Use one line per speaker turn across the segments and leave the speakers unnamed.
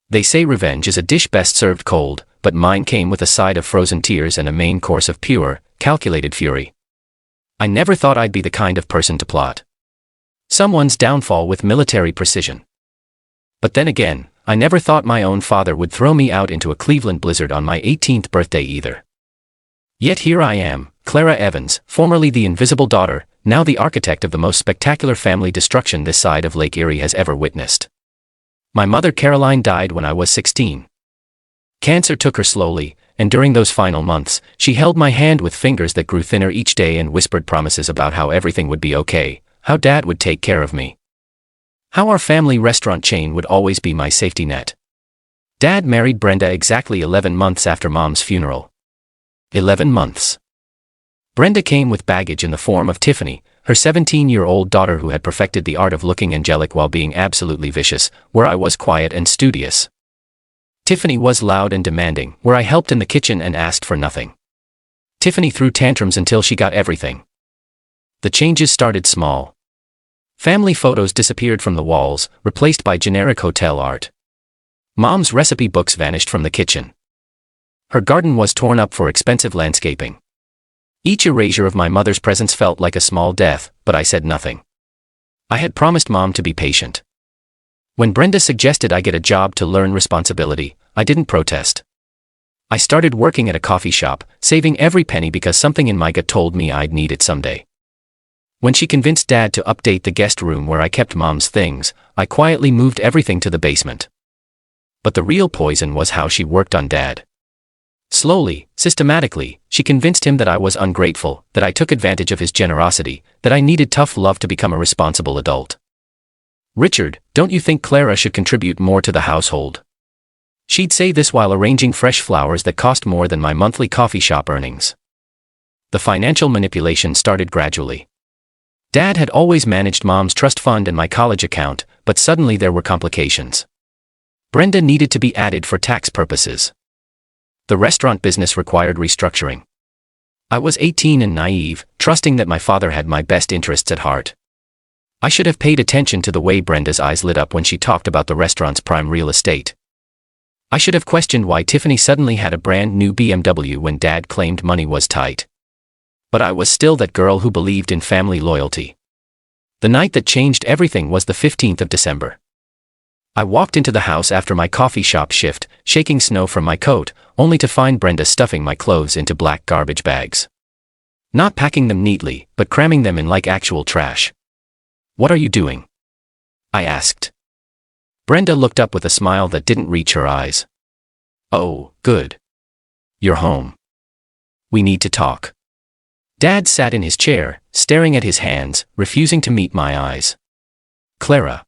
They say revenge is a dish best served cold, but mine came with a side of frozen tears and a main course of pure, calculated fury. I never thought I'd be the kind of person to plot someone's downfall with military precision. But then again, I never thought my own father would throw me out into a Cleveland blizzard on my 18th birthday either. Yet here I am, Clara Evans, formerly the invisible daughter, now the architect of the most spectacular family destruction this side of Lake Erie has ever witnessed. My mother Caroline died when I was 16. Cancer took her slowly, and during those final months, she held my hand with fingers that grew thinner each day and whispered promises about how everything would be okay, how Dad would take care of me, how our family restaurant chain would always be my safety net. Dad married Brenda exactly 11 months after Mom's funeral. 11 months. Brenda came with baggage in the form of Tiffany, her 17-year-old daughter who had perfected the art of looking angelic while being absolutely vicious, where I was quiet and studious. Tiffany was loud and demanding, where I helped in the kitchen and asked for nothing. Tiffany threw tantrums until she got everything. The changes started small. Family photos disappeared from the walls, replaced by generic hotel art. Mom's recipe books vanished from the kitchen. Her garden was torn up for expensive landscaping. Each erasure of my mother's presence felt like a small death, but I said nothing. I had promised Mom to be patient. When Brenda suggested I get a job to learn responsibility, I didn't protest. I started working at a coffee shop, saving every penny because something in my gut told me I'd need it someday. When she convinced Dad to update the guest room where I kept Mom's things, I quietly moved everything to the basement. But the real poison was how she worked on Dad. Slowly, systematically, she convinced him that I was ungrateful, that I took advantage of his generosity, that I needed tough love to become a responsible adult. "Richard, don't you think Clara should contribute more to the household?" She'd say this while arranging fresh flowers that cost more than my monthly coffee shop earnings. The financial manipulation started gradually. Dad had always managed Mom's trust fund and my college account, but suddenly there were complications. Brenda needed to be added for tax purposes. The restaurant business required restructuring. I was 18 and naive, trusting that my father had my best interests at heart. I should have paid attention to the way Brenda's eyes lit up when she talked about the restaurant's prime real estate. I should have questioned why Tiffany suddenly had a brand new BMW when Dad claimed money was tight. But I was still that girl who believed in family loyalty. The night that changed everything was the 15th of December. I walked into the house after my coffee shop shift, shaking snow from my coat, only to find Brenda stuffing my clothes into black garbage bags. Not packing them neatly, but cramming them in like actual trash. "What are you doing?" I asked. Brenda looked up with a smile that didn't reach her eyes. "Oh, good. You're home. We need to talk." Dad sat in his chair, staring at his hands, refusing to meet my eyes. "Clara."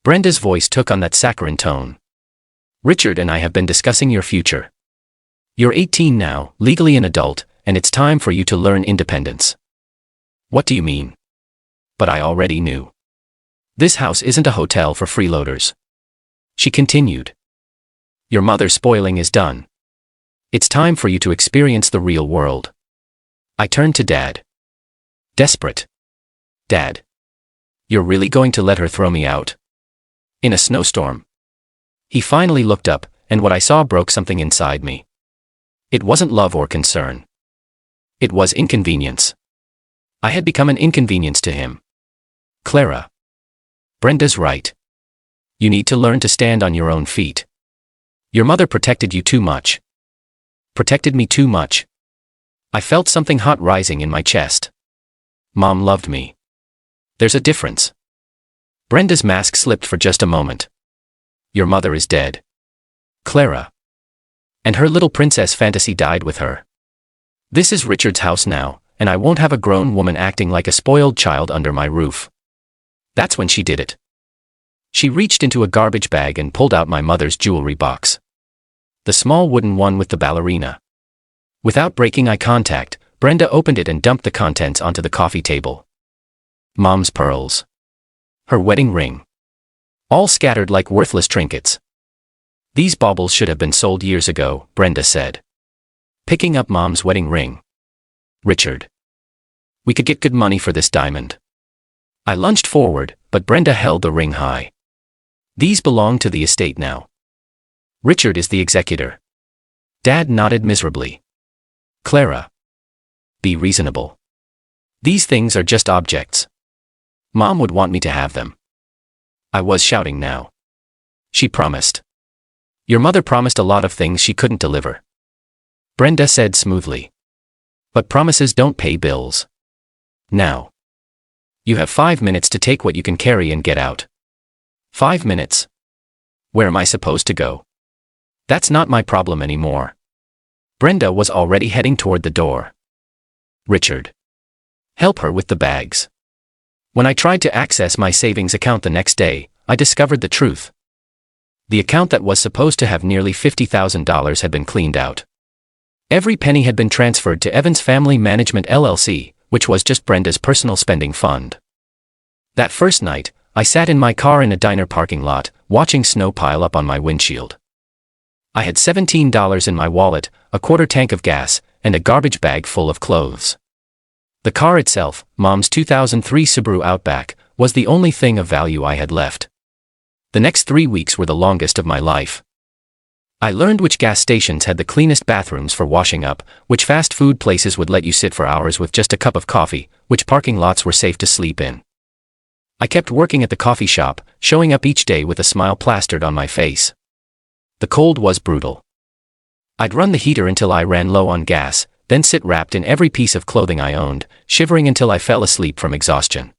Brenda's voice took on that saccharine tone. "Richard and I have been discussing your future. You're 18 now, legally an adult, and it's time for you to learn independence." "What do you mean?" But I already knew. "This house isn't a hotel for freeloaders." She continued. "Your mother's spoiling is done. It's time for you to experience the real world." I turned to Dad. Desperate. "Dad. You're really going to let her throw me out? In a snowstorm?" He finally looked up, and what I saw broke something inside me. It wasn't love or concern. It was inconvenience. I had become an inconvenience to him. "Clara. Brenda's right. You need to learn to stand on your own feet. Your mother protected you too much." Protected me too much. I felt something hot rising in my chest. Mom loved me. There's a difference. Brenda's mask slipped for just a moment. "Your mother is dead, Clara. And her little princess fantasy died with her. This is Richard's house now, and I won't have a grown woman acting like a spoiled child under my roof." That's when she did it. She reached into a garbage bag and pulled out my mother's jewelry box. The small wooden one with the ballerina. Without breaking eye contact, Brenda opened it and dumped the contents onto the coffee table. Mom's pearls. Her wedding ring. All scattered like worthless trinkets. "These baubles should have been sold years ago," Brenda said, picking up Mom's wedding ring. "Richard. We could get good money for this diamond." I lunged forward, but Brenda held the ring high. "These belong to the estate now. Richard is the executor. Dad nodded miserably. Clara. Be reasonable. These things are just objects. Mom would want me to have them. I was shouting now. She promised. Your mother promised a lot of things she couldn't deliver. Brenda said smoothly. But promises don't pay bills. Now. You have 5 minutes to take what you can carry and get out. 5 minutes. Where am I supposed to go? That's not my problem anymore. Brenda was already heading toward the door. Richard. Help her with the bags. When I tried to access my savings account the next day, I discovered the truth. The account that was supposed to have nearly $50,000 had been cleaned out. Every penny had been transferred to Evans Family Management LLC, which was just Brenda's personal spending fund. That first night, I sat in my car in a diner parking lot, watching snow pile up on my windshield. I had $17 in my wallet, a quarter tank of gas, and a garbage bag full of clothes. The car itself, Mom's 2003 Subaru Outback, was the only thing of value I had left. The next 3 weeks were the longest of my life. I learned which gas stations had the cleanest bathrooms for washing up, which fast food places would let you sit for hours with just a cup of coffee, which parking lots were safe to sleep in. I kept working at the coffee shop, showing up each day with a smile plastered on my face. The cold was brutal. I'd run the heater until I ran low on gas, then sit wrapped in every piece of clothing I owned, shivering until I fell asleep from exhaustion.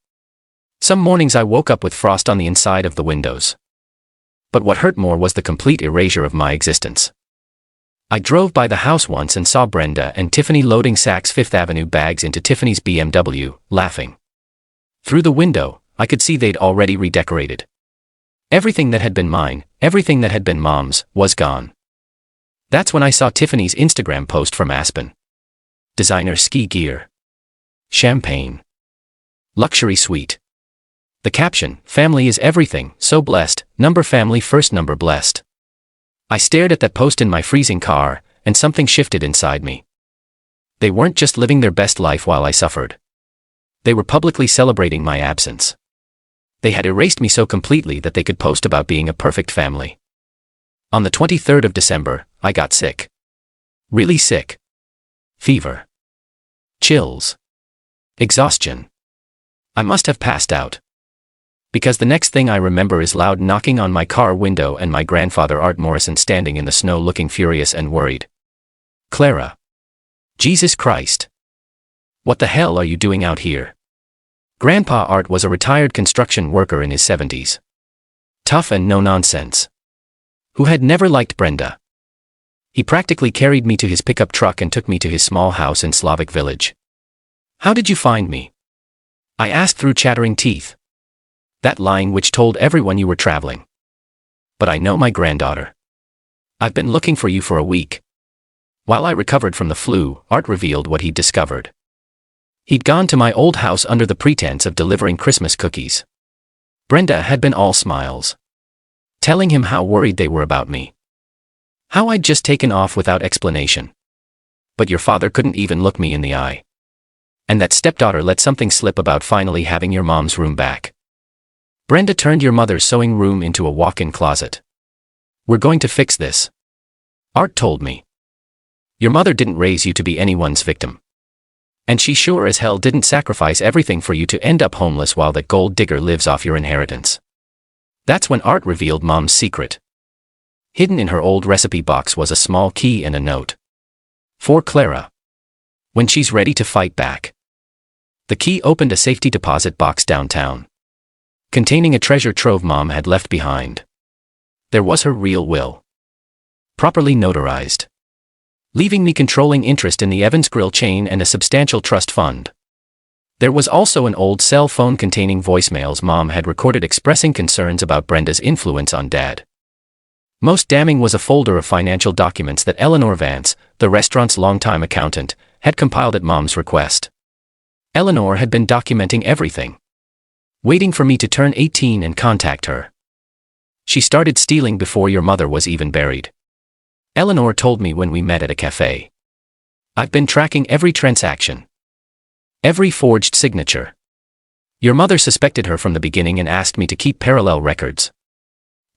Some mornings I woke up with frost on the inside of the windows. But what hurt more was the complete erasure of my existence. I drove by the house once and saw Brenda and Tiffany loading Saks Fifth Avenue bags into Tiffany's BMW, laughing. Through the window, I could see they'd already redecorated. Everything that had been mine, everything that had been Mom's, was gone. That's when I saw Tiffany's Instagram post from Aspen. Designer ski gear. Champagne. Luxury suite. The caption, "Family is everything, so blessed, number family first number blessed." I stared at that post in my freezing car, and something shifted inside me. They weren't just living their best life while I suffered. They were publicly celebrating my absence. They had erased me so completely that they could post about being a perfect family. On the 23rd of December, I got sick. Really sick. Fever. Chills. Exhaustion. I must have passed out. Because the next thing I remember is loud knocking on my car window and my grandfather Art Morrison standing in the snow looking furious and worried. Clara. Jesus Christ. What the hell are you doing out here? Grandpa Art was a retired construction worker in his 70s. Tough and no nonsense. Who had never liked Brenda. He practically carried me to his pickup truck and took me to his small house in Slavic Village. "How did you find me?" I asked through chattering teeth. That line which told everyone you were traveling. But I know my granddaughter. I've been looking for you for a week. While I recovered from the flu, Art revealed what he'd discovered. He'd gone to my old house under the pretense of delivering Christmas cookies. Brenda had been all smiles. Telling him how worried they were about me. How I'd just taken off without explanation. But your father couldn't even look me in the eye. And that stepdaughter let something slip about finally having your mom's room back. Brenda turned your mother's sewing room into a walk-in closet. "We're going to fix this," Art told me. "Your mother didn't raise you to be anyone's victim. And she sure as hell didn't sacrifice everything for you to end up homeless while that gold digger lives off your inheritance." That's when Art revealed Mom's secret. Hidden in her old recipe box was a small key and a note. "For Clara. When she's ready to fight back." The key opened a safety deposit box downtown, containing a treasure trove Mom had left behind. There was her real will. Properly notarized. Leaving me controlling interest in the Evans Grill chain and a substantial trust fund. There was also an old cell phone containing voicemails Mom had recorded expressing concerns about Brenda's influence on Dad. Most damning was a folder of financial documents that Eleanor Vance, the restaurant's longtime accountant, had compiled at Mom's request. Eleanor had been documenting everything. Waiting for me to turn 18 and contact her. She started stealing before your mother was even buried. Eleanor told me when we met at a cafe. I've been tracking every transaction. Every forged signature. Your mother suspected her from the beginning and asked me to keep parallel records.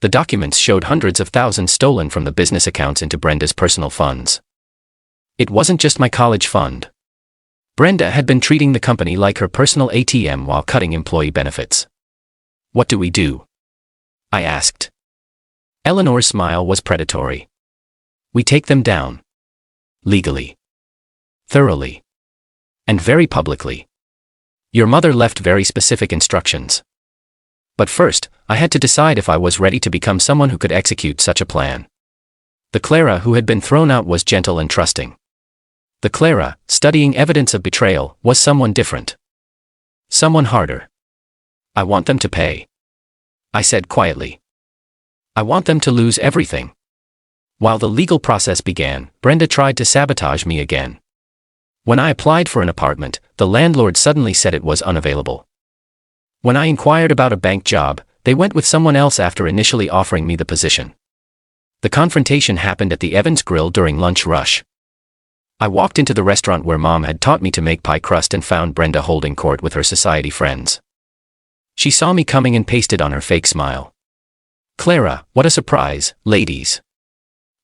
The documents showed hundreds of thousands stolen from the business accounts into Brenda's personal funds. It wasn't just my college fund. Brenda had been treating the company like her personal ATM while cutting employee benefits. "What do we do?" I asked. Eleanor's smile was predatory. "We take them down. Legally. Thoroughly. And very publicly. Your mother left very specific instructions. But first, I had to decide if I was ready to become someone who could execute such a plan." The Clara who had been thrown out was gentle and trusting. The Clara, studying evidence of betrayal, was someone different. Someone harder. "I want them to pay," I said quietly. "I want them to lose everything." While the legal process began, Brenda tried to sabotage me again. When I applied for an apartment, the landlord suddenly said it was unavailable. When I inquired about a bank job, they went with someone else after initially offering me the position. The confrontation happened at the Evans Grill during lunch rush. I walked into the restaurant where Mom had taught me to make pie crust and found Brenda holding court with her society friends. She saw me coming and pasted on her fake smile. "Clara, what a surprise, ladies.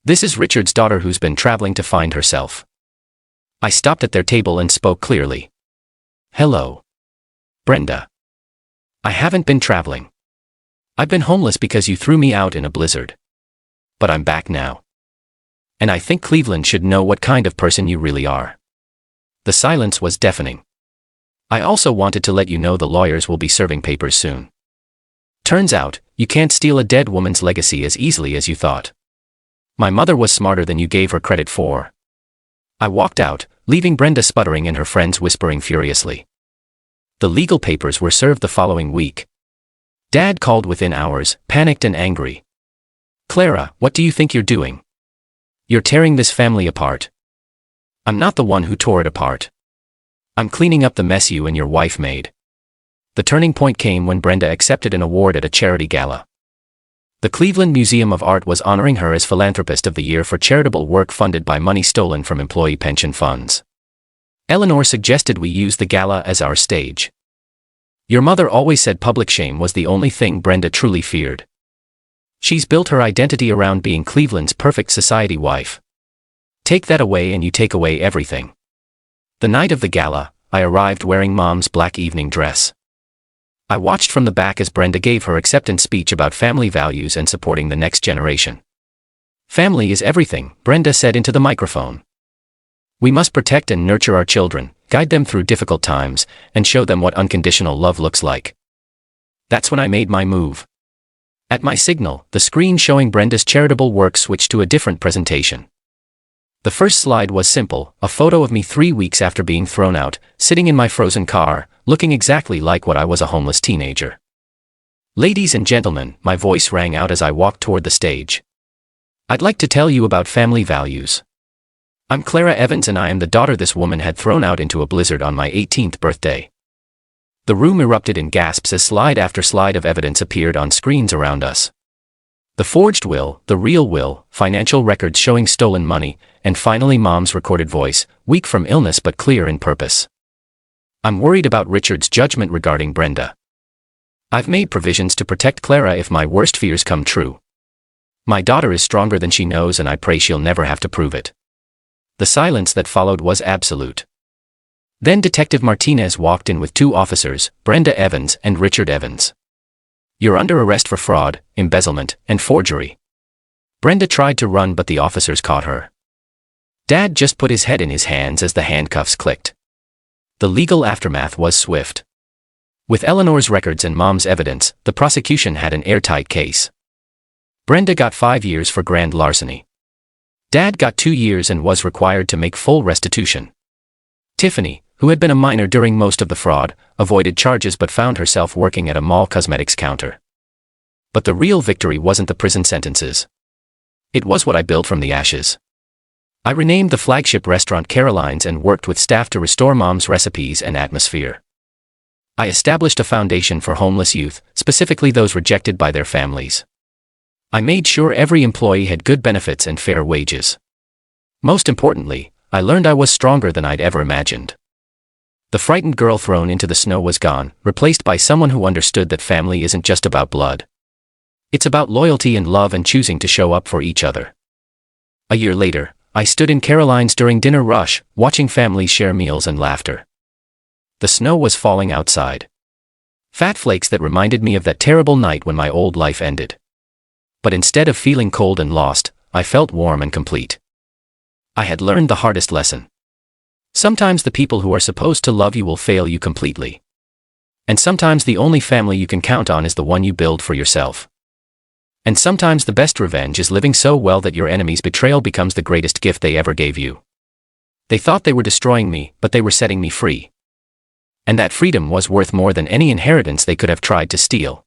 This is Richard's daughter who's been traveling to find herself." I stopped at their table and spoke clearly. "Hello. Brenda. I haven't been traveling. I've been homeless because you threw me out in a blizzard. But I'm back now. And I think Cleveland should know what kind of person you really are." The silence was deafening. "I also wanted to let you know the lawyers will be serving papers soon. Turns out, you can't steal a dead woman's legacy as easily as you thought. My mother was smarter than you gave her credit for." I walked out, leaving Brenda sputtering and her friends whispering furiously. The legal papers were served the following week. Dad called within hours, panicked and angry. "Clara, what do you think you're doing? You're tearing this family apart." "I'm not the one who tore it apart. I'm cleaning up the mess you and your wife made." The turning point came when Brenda accepted an award at a charity gala. The Cleveland Museum of Art was honoring her as Philanthropist of the Year for charitable work funded by money stolen from employee pension funds. Eleanor suggested we use the gala as our stage. Your mother always said public shame was the only thing Brenda truly feared. She's built her identity around being Cleveland's perfect society wife. Take that away and you take away everything. The night of the gala, I arrived wearing Mom's black evening dress. I watched from the back as Brenda gave her acceptance speech about family values and supporting the next generation. "Family is everything," Brenda said into the microphone. "We must protect and nurture our children, guide them through difficult times, and show them what unconditional love looks like." That's when I made my move. At my signal, the screen showing Brenda's charitable work switched to a different presentation. The first slide was simple, a photo of me 3 weeks after being thrown out, sitting in my frozen car, looking exactly like what I was, a homeless teenager. "Ladies and gentlemen," my voice rang out as I walked toward the stage. "I'd like to tell you about family values. I'm Clara Evans and I am the daughter this woman had thrown out into a blizzard on my 18th birthday." The room erupted in gasps as slide after slide of evidence appeared on screens around us. The forged will, the real will, financial records showing stolen money, and finally Mom's recorded voice, weak from illness but clear in purpose. "I'm worried about Richard's judgment regarding Brenda. I've made provisions to protect Clara if my worst fears come true. My daughter is stronger than she knows and I pray she'll never have to prove it." The silence that followed was absolute. Then Detective Martinez walked in with 2 officers, Brenda Evans and Richard Evans. "You're under arrest for fraud, embezzlement, and forgery." Brenda tried to run but the officers caught her. Dad just put his head in his hands as the handcuffs clicked. The legal aftermath was swift. With Eleanor's records and Mom's evidence, the prosecution had an airtight case. Brenda got 5 years for grand larceny. Dad got 2 years and was required to make full restitution. Tiffany, who had been a minor during most of the fraud, avoided charges but found herself working at a mall cosmetics counter. But the real victory wasn't the prison sentences. It was what I built from the ashes. I renamed the flagship restaurant Caroline's and worked with staff to restore Mom's recipes and atmosphere. I established a foundation for homeless youth, specifically those rejected by their families. I made sure every employee had good benefits and fair wages. Most importantly, I learned I was stronger than I'd ever imagined. The frightened girl thrown into the snow was gone, replaced by someone who understood that family isn't just about blood. It's about loyalty and love and choosing to show up for each other. A year later, I stood in Caroline's during dinner rush, watching families share meals and laughter. The snow was falling outside. Fat flakes that reminded me of that terrible night when my old life ended. But instead of feeling cold and lost, I felt warm and complete. I had learned the hardest lesson. Sometimes the people who are supposed to love you will fail you completely. And sometimes the only family you can count on is the one you build for yourself. And sometimes the best revenge is living so well that your enemy's betrayal becomes the greatest gift they ever gave you. They thought they were destroying me, but they were setting me free. And that freedom was worth more than any inheritance they could have tried to steal.